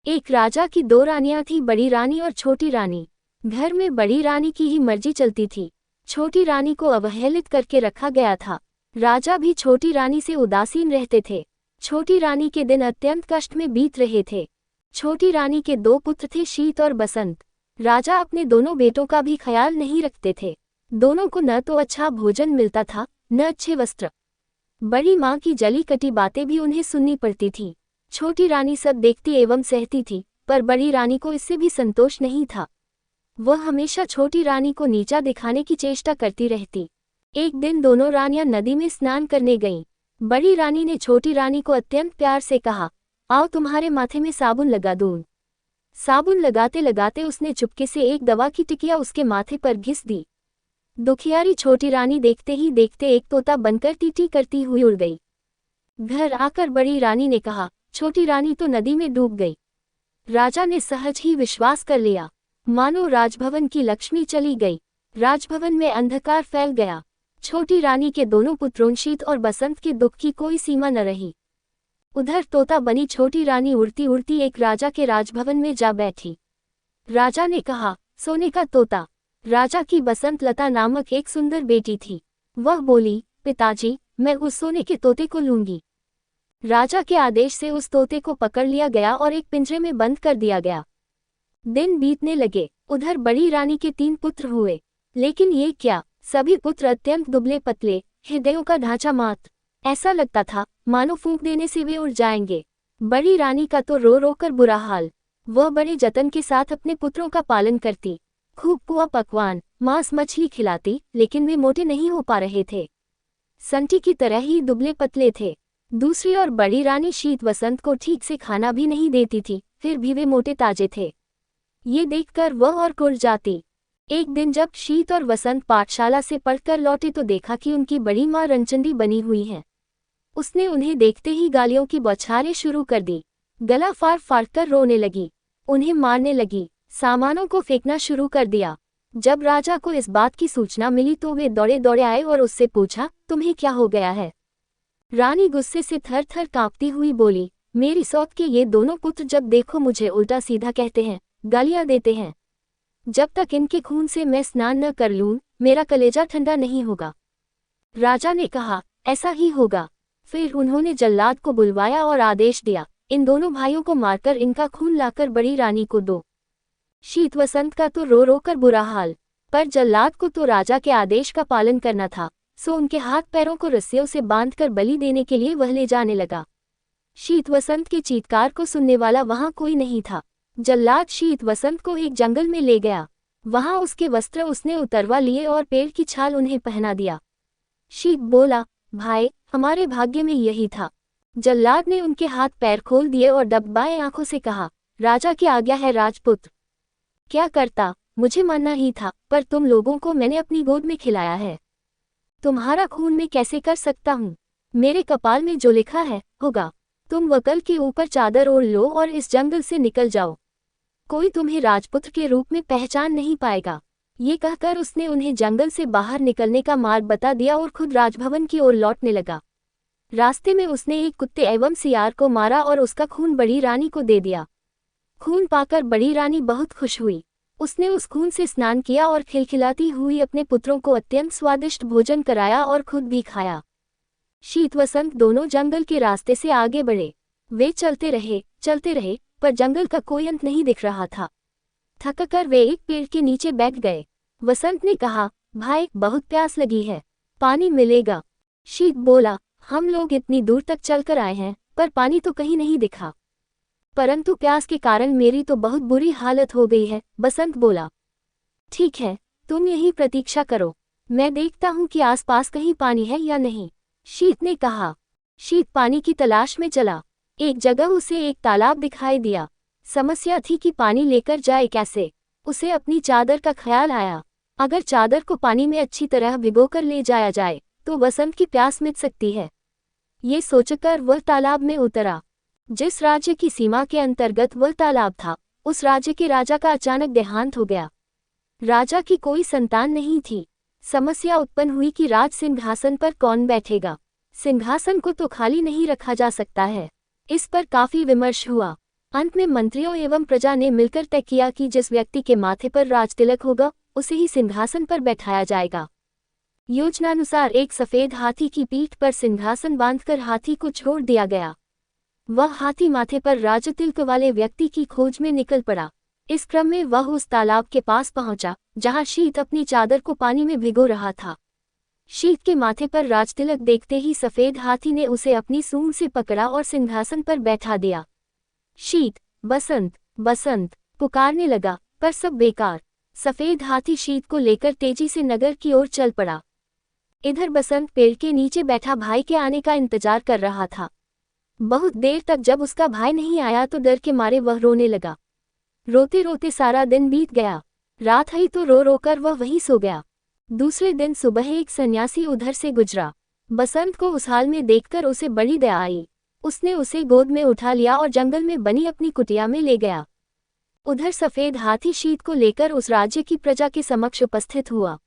एक राजा की दो रानियां थी, बड़ी रानी और छोटी रानी। घर में बड़ी रानी की ही मर्जी चलती थी, छोटी रानी को अवहेलित करके रखा गया था। राजा भी छोटी रानी से उदासीन रहते थे। छोटी रानी के दिन अत्यंत कष्ट में बीत रहे थे। छोटी रानी के दो पुत्र थे, शीत और बसंत। राजा अपने दोनों बेटों का भी ख्याल नहीं रखते थे। दोनों को न तो अच्छा भोजन मिलता था, न अच्छे वस्त्र। बड़ी माँ की जली कटी बातें भी उन्हें सुननी पड़ती थीं। छोटी रानी सब देखती एवं सहती थी, पर बड़ी रानी को इससे भी संतोष नहीं था। वह हमेशा छोटी रानी को नीचा दिखाने की चेष्टा करती रहती। एक दिन दोनों रानियां नदी में स्नान करने गईं। बड़ी रानी ने छोटी रानी को अत्यंत प्यार से कहा, आओ तुम्हारे माथे में साबुन लगा दूं। साबुन लगाते लगाते उसने चुपके से एक दवा की टिकिया उसके माथे पर घिस दी। दुखियारी छोटी रानी देखते ही देखते एक तोता बनकर टीटी करती हुई उड़ गई। घर आकर बड़ी रानी ने कहा, छोटी रानी तो नदी में डूब गई। राजा ने सहज ही विश्वास कर लिया, मानो राजभवन की लक्ष्मी चली गई। राजभवन में अंधकार फैल गया। छोटी रानी के दोनों पुत्रों शीत और बसंत के दुख की कोई सीमा न रही। उधर तोता बनी छोटी रानी उड़ती उड़ती एक राजा के राजभवन में जा बैठी। राजा ने कहा, सोने का तोता। राजा की बसंत लता नामक एक सुंदर बेटी थी। वह बोली, पिताजी, मैं उस सोने के तोते को लूंगी। राजा के आदेश से उस तोते को पकड़ लिया गया और एक पिंजरे में बंद कर दिया गया। दिन बीतने लगे। उधर बड़ी रानी के 3 पुत्र हुए, लेकिन ये क्या, सभी पुत्र अत्यंत दुबले पतले, हृदयों का ढांचा मात्र। ऐसा लगता था मानो फूंक देने से वे उड़ जाएंगे। बड़ी रानी का तो रो रो कर बुरा हाल। वह बड़े जतन के साथ अपने पुत्रों का पालन करती, खूब पुआ पकवान, मांस मछली खिलाती, लेकिन वे मोटे नहीं हो पा रहे थे, संटी की तरह ही दुबले पतले थे। दूसरी और बड़ी रानी शीत वसंत को ठीक से खाना भी नहीं देती थी, फिर भी वे मोटे ताजे थे। ये देखकर वह और कुढ़ जाती। एक दिन जब शीत और वसंत पाठशाला से पढ़कर लौटे तो देखा कि उनकी बड़ी माँ रंचंडी बनी हुई है। उसने उन्हें देखते ही गालियों की बौछारें शुरू कर दी। गला फाड़ फाड़ कर रोने लगी, उन्हें मारने लगी, सामानों को फेंकना शुरू कर दिया। जब राजा को इस बात की सूचना मिली तो वे दौड़े दौड़े आए और उससे पूछा, तुम्हें क्या हो गया है। रानी गुस्से से थर थर कांपती हुई बोली, मेरी सौत के ये दोनों पुत्र जब देखो मुझे उल्टा सीधा कहते हैं, गालियां देते हैं। जब तक इनके खून से मैं स्नान न कर लूं, मेरा कलेजा ठंडा नहीं होगा। राजा ने कहा, ऐसा ही होगा। फिर उन्होंने जल्लाद को बुलवाया और आदेश दिया, इन दोनों भाइयों को मारकर इनका खून लाकर बड़ी रानी को दो। शीत वसंत का तो रो रो कर बुरा हाल, पर जल्लाद को तो राजा के आदेश का पालन करना था, सो उनके हाथ पैरों को रस्सियों से बांधकर बलि देने के लिए वह ले जाने लगा। शीत वसंत के चीत्कार को सुनने वाला वहां कोई नहीं था। जल्लाद शीत वसंत को एक जंगल में ले गया। वहां उसके वस्त्र उसने उतरवा लिए और पेड़ की छाल उन्हें पहना दिया। शीत बोला, भाई, हमारे भाग्य में यही था। जल्लाद ने उनके हाथ पैर खोल दिए और दबबाए आंखों से कहा, राजा की आज्ञा है राजपुत्र। क्या करता, मुझे मानना ही था, पर तुम लोगों को मैंने अपनी गोद में खिलाया है। तुम्हारा खून मैं कैसे कर सकता हूँ। मेरे कपाल में जो लिखा है होगा। तुम वकल के ऊपर चादर ओढ़ लो और इस जंगल से निकल जाओ। कोई तुम्हें राजपुत्र के रूप में पहचान नहीं पाएगा। ये कहकर उसने उन्हें जंगल से बाहर निकलने का मार्ग बता दिया और खुद राजभवन की ओर लौटने लगा। रास्ते में उसने एक कुत्ते एवं सियार को मारा और उसका खून बड़ी रानी को दे दिया। खून पाकर बड़ी रानी बहुत खुश हुई। उसने उस खून से स्नान किया और खिलखिलाती हुई अपने पुत्रों को अत्यंत स्वादिष्ट भोजन कराया और खुद भी खाया। शीत वसंत दोनों जंगल के रास्ते से आगे बढ़े। वे चलते रहे, पर जंगल का कोई अंत नहीं दिख रहा था। थककर वे एक पेड़ के नीचे बैठ गए। वसंत ने कहा, भाई, बहुत प्यास लगी है, पानी मिलेगा। शीत बोला, हम लोग इतनी दूर तक चलकर आए हैं, पर पानी तो कहीं नहीं दिखा। परंतु प्यास के कारण मेरी तो बहुत बुरी हालत हो गई है। बसंत बोला, ठीक है, तुम यही प्रतीक्षा करो, मैं देखता हूँ कि आसपास कहीं पानी है या नहीं। शीत ने कहा। शीत पानी की तलाश में चला। एक जगह उसे एक तालाब दिखाई दिया। समस्या थी कि पानी लेकर जाए कैसे। उसे अपनी चादर का ख्याल आया। अगर चादर को पानी में अच्छी तरह भिगोकर ले जाया जाए तो वसंत की प्यास मिट सकती है। ये सोचकर वह तालाब में उतरा। जिस राज्य की सीमा के अंतर्गत वह तालाब था, उस राज्य के राजा का अचानक देहांत हो गया। राजा की कोई संतान नहीं थी। समस्या उत्पन्न हुई कि राज सिंहासन पर कौन बैठेगा। सिंहासन को तो खाली नहीं रखा जा सकता है। इस पर काफी विमर्श हुआ। अंत में मंत्रियों एवं प्रजा ने मिलकर तय किया कि जिस व्यक्ति के माथे पर राजतिलक होगा उसे ही सिंहासन पर बैठाया जाएगा। योजनानुसार एक सफेद हाथी की पीठ पर सिंहासन बांधकर हाथी को छोड़ दिया गया। वह हाथी माथे पर राजतिलक वाले व्यक्ति की खोज में निकल पड़ा। इस क्रम में वह उस तालाब के पास पहुंचा जहां शीत अपनी चादर को पानी में भिगो रहा था। शीत के माथे पर राजतिलक देखते ही सफेद हाथी ने उसे अपनी सूंड से पकड़ा और सिंहासन पर बैठा दिया। शीत बसंत बसंत पुकारने लगा, पर सब बेकार। सफेद हाथी शीत को लेकर तेजी से नगर की ओर चल पड़ा। इधर बसंत पेड़ के नीचे बैठा भाई के आने का इंतजार कर रहा था। बहुत देर तक जब उसका भाई नहीं आया तो डर के मारे वह रोने लगा। रोते रोते सारा दिन बीत गया। रात आई तो रो रोकर वह वहीं सो गया। दूसरे दिन सुबह एक सन्यासी उधर से गुजरा। बसंत को उस हाल में देखकर उसे बड़ी दया आई। उसने उसे गोद में उठा लिया और जंगल में बनी अपनी कुटिया में ले गया। उधर सफेद हाथी शीत को लेकर उस राज्य की प्रजा के समक्ष उपस्थित हुआ।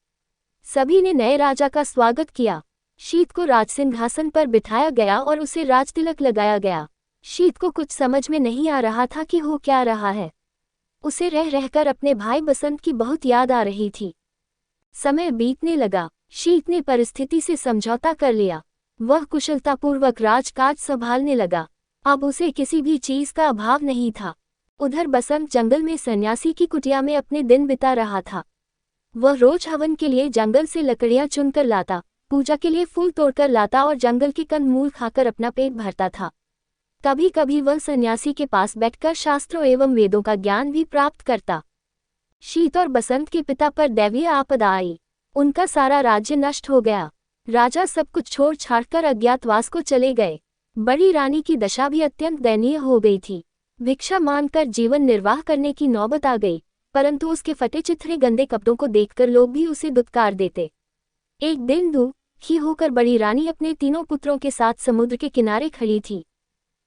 सभी ने नए राजा का स्वागत किया। शीत को राजसिंहासन पर बिठाया गया और उसे राजतिलक लगाया गया। शीत को कुछ समझ में नहीं आ रहा था कि हो क्या रहा है। उसे रह रहकर अपने भाई बसंत की बहुत याद आ रही थी। समय बीतने लगा। शीत ने परिस्थिति से समझौता कर लिया। वह कुशलतापूर्वक राजकाज संभालने लगा। अब उसे किसी भी चीज का अभाव नहीं था। उधर बसंत जंगल में सन्यासी की कुटिया में अपने दिन बिता रहा था। वह रोज हवन के लिए जंगल से लकड़ियां चुनकर लाता, पूजा के लिए फूल तोड़कर लाता और जंगल के कंद मूल खाकर अपना पेट भरता था। कभी कभी वह सन्यासी के पास बैठकर शास्त्रों एवं वेदों का ज्ञान भी प्राप्त करता। शीत और बसंत के पिता पर दैवीय आपदा आई। उनका सारा राज्य नष्ट हो गया। राजा सब कुछ छोड़ छाड़कर अज्ञातवास को चले गए। बड़ी रानी की दशा भी अत्यंत दयनीय हो गई थी। भिक्षा मांगकर जीवन निर्वाह करने की नौबत आ गई, परंतु उसके फटे चिथड़े गंदे कपड़ों को देखकर लोग भी उसे दुत्कार देते। एक दिन दुखी होकर बड़ी रानी अपने तीनों पुत्रों के साथ समुद्र के किनारे खड़ी थी।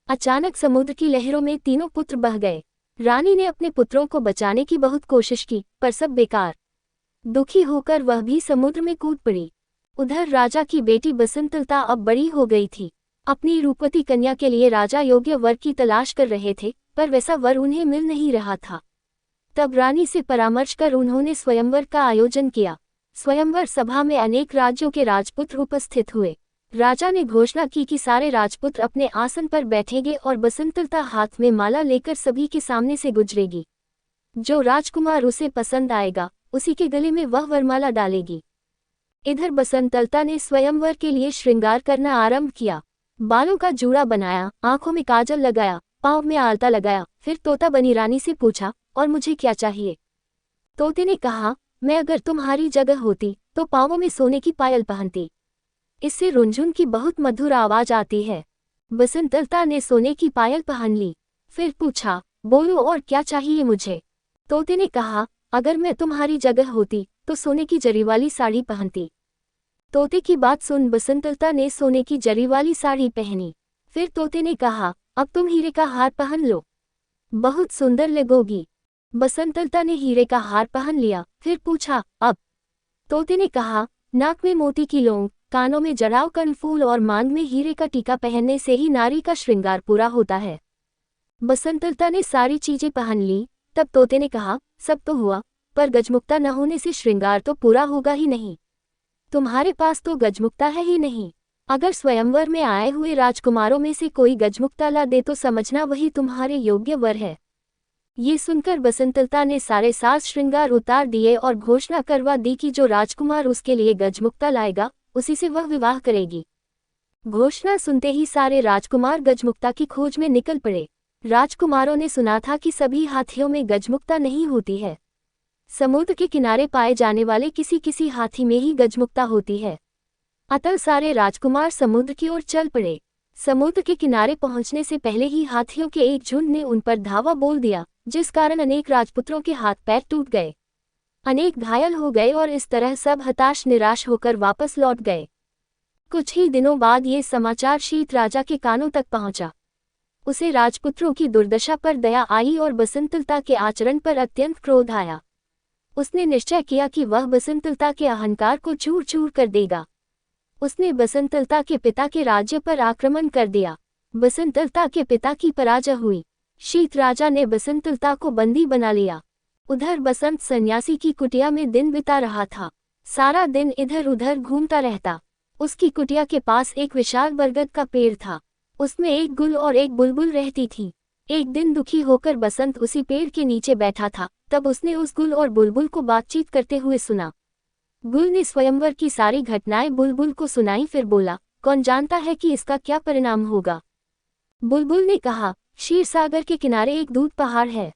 अचानक समुद्र की लहरों में तीनों पुत्र बह गए। रानी ने अपने पुत्रों को बचाने की बहुत कोशिश की, पर सब बेकार। दुखी होकर वह भी समुद्र में कूद पड़ी। उधर राजा की बेटी बसंतलता अब बड़ी हो गई थी। अपनी रूपवती कन्या के लिए राजा योग्य वर की तलाश कर रहे थे, पर वैसा वर उन्हें मिल नहीं रहा था। तब रानी से परामर्श कर उन्होंने स्वयंवर का आयोजन किया। स्वयंवर सभा में अनेक राज्यों के राजपुत्र उपस्थित हुए। राजा ने घोषणा की कि सारे राजपुत्र अपने आसन पर बैठेंगे और बसंतलता हाथ में माला लेकर सभी के सामने से गुजरेगी। जो राजकुमार उसे पसंद आएगा उसी के गले में वह वरमाला डालेगी। इधर बसंतलता ने स्वयंवर के लिए श्रृंगार करना आरंभ किया। बालों का जूड़ा बनाया, आंखों में काजल लगाया, पांव में आलता लगाया। फिर तोता बनी रानी से पूछा, और मुझे क्या चाहिए? तोते ने कहा, मैं अगर तुम्हारी जगह होती तो पांवों में सोने की पायल पहनती। इससे रुनझुन की बहुत मधुर आवाज आती है। बसंतलता ने सोने की पायल पहन ली। फिर पूछा, बोलो और क्या चाहिए मुझे? तोते ने कहा, अगर मैं तुम्हारी जगह होती तो सोने की जरी वाली साड़ी पहनती। तोते की बात सुन बसंतलता ने सोने की जरी वाली साड़ी पहनी। फिर तोते ने कहा, अब तुम हीरे का हार पहन लो, बहुत सुंदर लगोगी। बसंतलता ने हीरे का हार पहन लिया। फिर पूछा, अब? तोते ने कहा, नाक में मोती की लौंग, कानों में जड़ाव कर्णफूल और मांग में हीरे का टीका पहनने से ही नारी का श्रृंगार पूरा होता है। बसंतलता ने सारी चीजें पहन ली। तब तोते ने कहा, सब तो हुआ, पर गजमुक्ता न होने से श्रृंगार तो पूरा होगा ही नहीं। तुम्हारे पास तो गजमुक्ता है ही नहीं। अगर स्वयंवर में आए हुए राजकुमारों में से कोई गजमुक्ता ला दे तो समझना वही तुम्हारे योग्य वर है। ये सुनकर बसंतलता ने सारे साज श्रृंगार उतार दिए और घोषणा करवा दी कि जो राजकुमार उसके लिए गजमुक्ता लाएगा उसी से वह विवाह करेगी। घोषणा सुनते ही सारे राजकुमार गजमुक्ता की खोज में निकल पड़े। राजकुमारों ने सुना था कि सभी हाथियों में गजमुक्ता नहीं होती है। समुद्र के किनारे पाए जाने वाले किसी किसी हाथी में ही गजमुक्ता होती है। अतः सारे राजकुमार समुद्र की ओर चल पड़े। समुद्र के किनारे पहुंचने से पहले ही हाथियों के एक झुंड ने उन पर धावा बोल दिया, जिस कारण अनेक राजपुत्रों के हाथ पैर टूट गए, अनेक घायल हो गए और इस तरह सब हताश निराश होकर वापस लौट गए। कुछ ही दिनों बाद ये समाचार शीत राजा के कानों तक पहुंचा। उसे राजपुत्रों की दुर्दशा पर दया आई और बसंतलता के आचरण पर अत्यंत क्रोध आया। उसने निश्चय किया कि वह बसंतलता के अहंकार को चूर चूर कर देगा। उसने बसंतलता के पिता के राज्य पर आक्रमण कर दिया। बसंतलता के पिता की पराजय हुई। शीत राजा ने बसंतलता को बंदी बना लिया। उधर बसंत सन्यासी की कुटिया में दिन बिता रहा था। सारा दिन इधर उधर घूमता रहता। उसकी कुटिया के पास एक विशाल बरगद का पेड़ था। उसमें एक गुल और एक बुलबुल रहती थी। एक दिन दुखी होकर बसंत उसी पेड़ के नीचे बैठा था, तब उसने उस गुल और बुलबुल को बातचीत करते हुए सुना। गुल ने स्वयंवर की सारी घटनाएं बुलबुल को सुनाई, फिर बोला, कौन जानता है कि इसका क्या परिणाम होगा। बुलबुल ने कहा, क्षीर सागर के किनारे एक दूध पहाड़ है।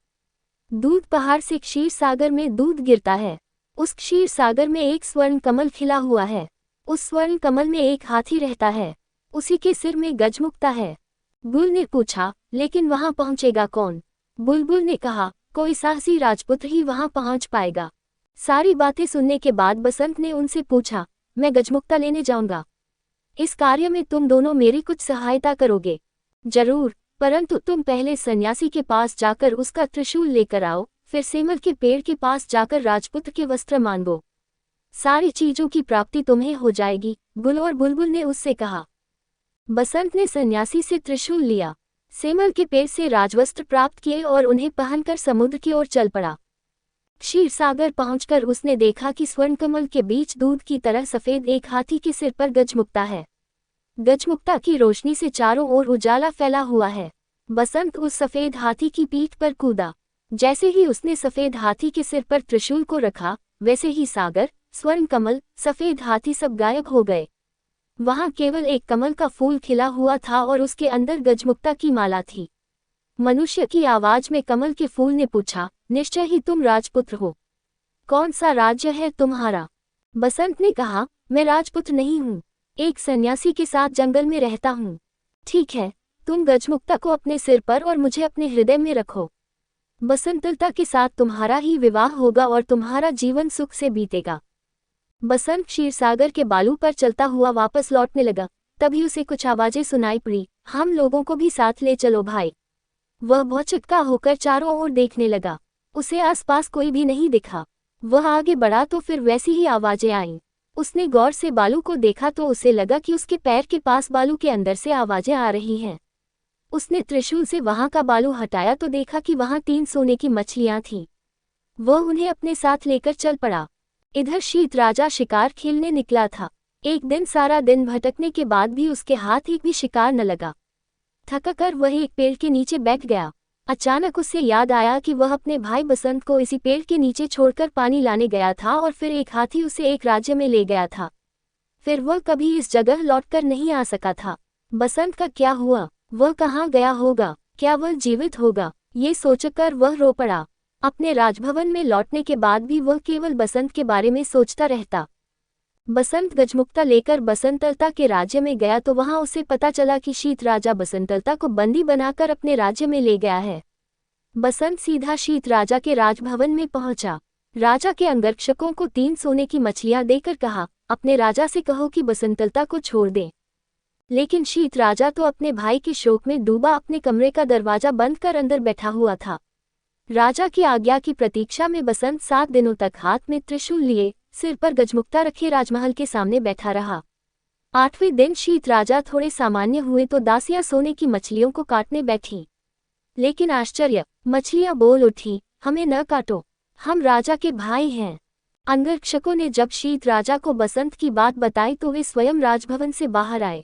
दूध पहाड़ से क्षीर सागर में दूध गिरता है। उस क्षीर सागर में एक स्वर्ण कमल खिला हुआ है। उस स्वर्ण कमल में एक हाथी रहता है। उसी के सिर में गजमुक्ता है। गुल ने पूछा, लेकिन वहां पहुंचेगा कौन? बुलबुल ने कहा, कोई साहसी राजपुत्र ही वहां पहुंच पाएगा। सारी बातें सुनने के बाद बसंत ने उनसे पूछा, मैं गजमुक्ता लेने जाऊंगा। इस कार्य में तुम दोनों मेरी कुछ सहायता करोगे? जरूर, परंतु तुम पहले सन्यासी के पास जाकर उसका त्रिशूल लेकर आओ, फिर सेमल के पेड़ के पास जाकर राजपुत्र के वस्त्र मांगो। सारी चीजों की प्राप्ति तुम्हें हो जाएगी, गुल और बुलबुल ने उससे कहा। बसंत ने सन्यासी से त्रिशूल लिया, सेमल के पेड़ से राजवस्त्र प्राप्त किए और उन्हें पहनकर समुद्र की ओर चल पड़ा। क्षीर सागर पहुंचकर उसने देखा कि स्वर्णकमल के बीच दूध की तरह सफेद एक हाथी के सिर पर गजमुक्ता है। गजमुक्ता की रोशनी से चारों ओर उजाला फैला हुआ है। बसंत उस सफेद हाथी की पीठ पर कूदा। जैसे ही उसने सफेद हाथी के सिर पर त्रिशूल को रखा, वैसे ही सागर, स्वर्ण कमल, सफेद हाथी सब गायब हो गए। वहां केवल एक कमल का फूल खिला हुआ था और उसके अंदर गजमुक्ता की माला थी। मनुष्य की आवाज में कमल के फूल ने पूछा, निश्चय ही तुम राजपुत्र हो। कौन सा राज्य है तुम्हारा? बसंत ने कहा, मैं राजपुत्र नहीं हूँ, एक सन्यासी के साथ जंगल में रहता हूँ। ठीक है, तुम गजमुक्ता को अपने सिर पर और मुझे अपने हृदय में रखो। बसंतलता के साथ तुम्हारा ही विवाह होगा और तुम्हारा जीवन सुख से बीतेगा। बसंत क्षीरसागर के बालू पर चलता हुआ वापस लौटने लगा। तभी उसे कुछ आवाजें सुनाई पड़ी, हम लोगों को भी साथ ले चलो भाई। वह भौचक्का होकर चारों ओर देखने लगा। उसे आसपास कोई भी नहीं दिखा। वह आगे बढ़ा तो फिर वैसी ही आवाजें आईं। उसने गौर से बालू को देखा तो उसे लगा कि उसके पैर के पास बालू के अंदर से आवाजें आ रही हैं। उसने त्रिशूल से वहां का बालू हटाया तो देखा कि वहां 3 सोने की मछलियां थीं। वह उन्हें अपने साथ लेकर चल पड़ा। इधर शीत राजा शिकार खेलने निकला था। एक दिन सारा दिन भटकने के बाद भी उसके हाथ एक भी शिकार न लगा। थककर वह एक पेड़ के नीचे बैठ गया। अचानक उसे याद आया कि वह अपने भाई बसंत को इसी पेड़ के नीचे छोड़कर पानी लाने गया था और फिर एक हाथी उसे एक राज्य में ले गया था। फिर वह कभी इस जगह लौटकर नहीं आ सका था। बसंत का क्या हुआ? वह कहाँ गया होगा? क्या वह जीवित होगा? ये सोचकर वह रो पड़ा। अपने राजभवन में लौटने के बाद भी वह केवल बसंत के बारे में सोचता रहता। बसंत गजमुक्ता लेकर बसंतलता के राज्य में गया तो वहां उसे पता चला कि शीत राजा बसंतलता को बंदी बनाकर अपने राज्य में ले गया है। बसंत सीधा शीत राजा के राजभवन में पहुंचा। राजा के अंगरक्षकों को 3 सोने की मछलियां देकर कहा, अपने राजा से कहो कि बसंतलता को छोड़ दें। लेकिन शीत राजा तो अपने भाई के शोक में डूबा अपने कमरे का दरवाजा बंद कर अंदर बैठा हुआ था। राजा की आज्ञा की प्रतीक्षा में बसंत 7 दिनों तक हाथ में त्रिशूल लिए, सिर पर गजमुक्ता रखे राजमहल के सामने बैठा रहा। 8वें दिन शीत राजा थोड़े सामान्य हुए तो दासियां सोने की मछलियों को काटने बैठीं। लेकिन आश्चर्य, मछलियां बोल उठी, हमें न काटो, हम राजा के भाई हैं। अंगरक्षकों ने जब शीत राजा को बसंत की बात बताई तो वे स्वयं राजभवन से बाहर आए।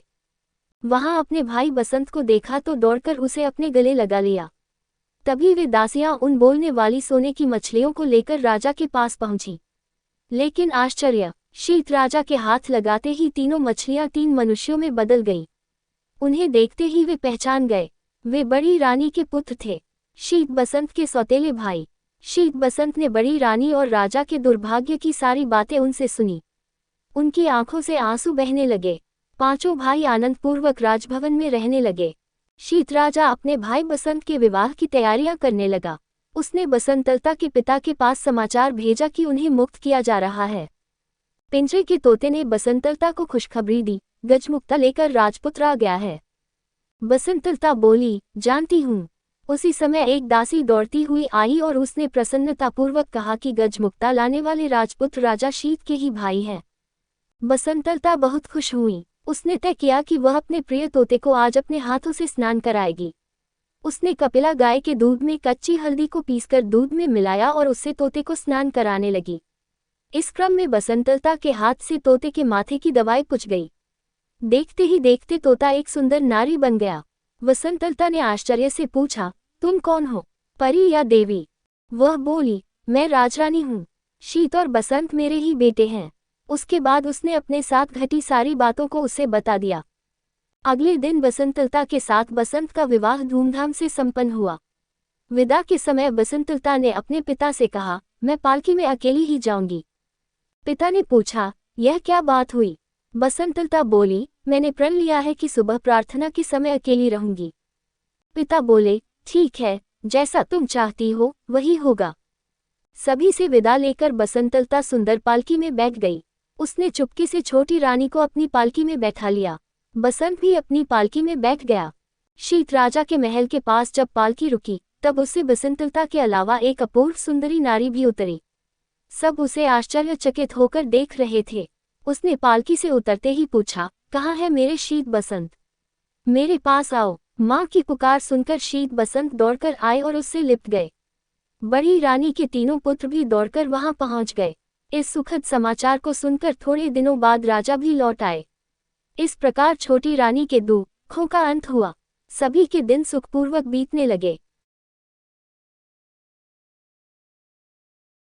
वहां अपने भाई बसंत को देखा तो दौड़कर उसे अपने गले लगा लिया। तभी वे दासियां उन बोलने वाली सोने की मछलियों को लेकर राजा के पास पहुंची। लेकिन आश्चर्य, शीत राजा के हाथ लगाते ही तीनों मछलियां 3 मनुष्यों में बदल गईं। उन्हें देखते ही वे पहचान गए, वे बड़ी रानी के पुत्र थे, शीत बसंत के सौतेले भाई। शीत बसंत ने बड़ी रानी और राजा के दुर्भाग्य की सारी बातें उनसे सुनी। उनकी आंखों से आंसू बहने लगे। 5 भाई आनंदपूर्वक राजभवन में रहने लगे। शीत राजा अपने भाई बसंत के विवाह की तैयारियां करने लगा। उसने बसंतलता के पिता के पास समाचार भेजा कि उन्हें मुक्त किया जा रहा है। पिंजरे के तोते ने बसंतलता को खुशखबरी दी, गजमुक्ता लेकर राजपुत्र आ गया है। बसंतलता बोली, जानती हूँ। उसी समय एक दासी दौड़ती हुई आई और उसने प्रसन्नतापूर्वक कहा कि गजमुक्ता लाने वाले राजपुत्र राजा शीत के ही भाई हैं। बसंतलता बहुत खुश हुई। उसने तय किया कि वह अपने प्रिय तोते को आज अपने हाथों से स्नान कराएगी। उसने कपिला गाय के दूध में कच्ची हल्दी को पीसकर दूध में मिलाया और उससे तोते को स्नान कराने लगी। इस क्रम में बसंतलता के हाथ से तोते के माथे की दवाई पुछ गई। देखते ही देखते तोता एक सुंदर नारी बन गया। बसंतलता ने आश्चर्य से पूछा, तुम कौन हो, परी या देवी? वह बोली, मैं राजरानी हूँ। शीत और बसंत मेरे ही बेटे हैं। उसके बाद उसने अपने साथ घटी सारी बातों को उसे बता दिया। अगले दिन बसंतलता के साथ बसंत का विवाह धूमधाम से संपन्न हुआ। विदा के समय बसंतलता ने अपने पिता से कहा, मैं पालकी में अकेली ही जाऊंगी। पिता ने पूछा, यह क्या बात हुई? बसंतलता बोली, मैंने प्रण लिया है कि सुबह प्रार्थना के समय अकेली रहूंगी। पिता बोले, ठीक है, जैसा तुम चाहती हो वही होगा। सभी से विदा लेकर बसंतलता सुंदर पालकी में बैठ गई। उसने चुपके से छोटी रानी को अपनी पालकी में बैठा लिया। बसंत भी अपनी पालकी में बैठ गया। शीत राजा के महल के पास जब पालकी रुकी, तब उससे बसंतलता के अलावा एक अपूर्व सुंदरी नारी भी उतरी। सब उसे आश्चर्यचकित होकर देख रहे थे। उसने पालकी से उतरते ही पूछा, कहाँ है मेरे शीत बसंत? मेरे पास आओ। माँ की पुकार सुनकर शीत बसंत दौड़कर आए और उससे लिपट गए। बड़ी रानी के तीनों पुत्र भी दौड़कर वहां पहुंच गए। इस सुखद समाचार को सुनकर थोड़े दिनों बाद राजा भी लौट आए। इस प्रकार छोटी रानी के दुखों का अंत हुआ। सभी के दिन सुखपूर्वक बीतने लगे।